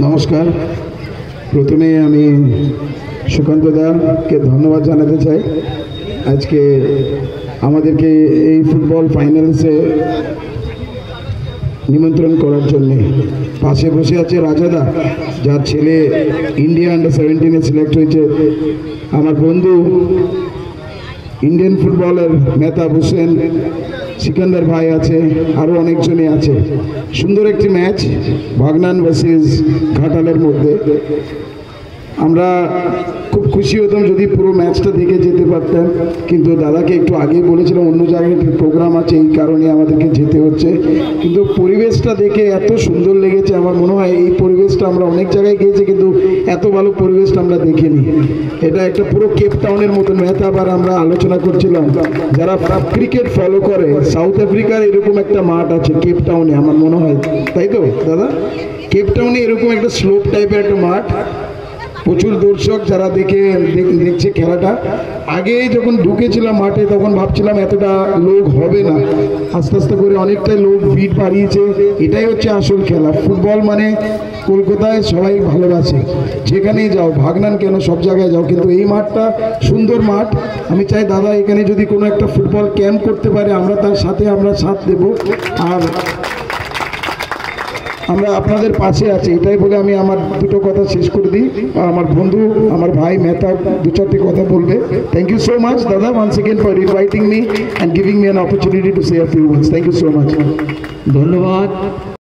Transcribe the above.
নমস্কার। প্রথমে আমি সুকান্ত দাকে ধন্যবাদ জানাতে চাই আজকে আমাদেরকে এই ফুটবল ফাইনালসে নিমন্ত্রণ করার জন্য। পাশে বসে আছে রাজাদা, যার ছেলে ইন্ডিয়া আন্ডার-17-এ সিলেক্ট হয়েছে। আমার বন্ধু ইন্ডিয়ান ফুটবলের মেহতাব হোসেন, সিকান্দার ভাই আছে, আরও অনেকজনই আছে। সুন্দর একটি ম্যাচ ভাগনান ভার্সেস ঘাটালের মধ্যে। আমরা খুব খুশি হতাম যদি পুরো ম্যাচটা দেখে যেতে পারতাম, কিন্তু দাদাকে একটু আগেই বলেছিলাম অন্য জায়গায় প্রোগ্রাম আছে, এই কারণে আমাদেরকে যেতে হচ্ছে। কিন্তু পরিবেশটা দেখে এত সুন্দর লেগেছে। আমার মনে হয় এই পরিবেশটা আমরা অনেক জায়গায় গিয়েছি, কিন্তু এত ভালো পরিবেশটা আমরা দেখিনি। এটা একটা পুরো কেপ টাউনের মতন। আবার আমরা আলোচনা করছিলাম, যারা ক্রিকেট ফলো করে, সাউথ আফ্রিকার এরকম একটা মাঠ আছে কেপ টাউনে, আমার মনে হয়, তাই তো দাদা? কেপ টাউনে এরকম একটা স্লোপ টাইপের একটা মাঠ, প্রচুর দর্শক যারা দেখছে খেলাটা। আগে যখন ঢুকেছিলাম মাঠে তখন ভাবছিলাম এতটা লোক হবে না, আস্তে আস্তে করে অনেকটাই লোক ভিড় বাড়িয়েছে। এটাই হচ্ছে আসল খেলা। ফুটবল মানে কলকাতায় সবাই ভালোবাসে, যেখানেই যাও, ভাগনান কেন সব জায়গায় যাও, কিন্তু এই মাঠটা সুন্দর মাঠ। আমি চাই দাদা এখানে যদি কোনো একটা ফুটবল ক্যাম্প করতে পারে, আমরা তার সাথে সাথ দেব। আর আমরা আপনাদের পাশে আছি, এটাই বলে আমি আমার দুটো কথা শেষ করে দিই। আমার বন্ধু, আমার ভাই মেহতাব দু চারটি কথা বলবে। থ্যাংক ইউ সো মাচ দাদা, once again for inviting me and giving me an opportunity to say a few words. Thank you so much. ধন্যবাদ।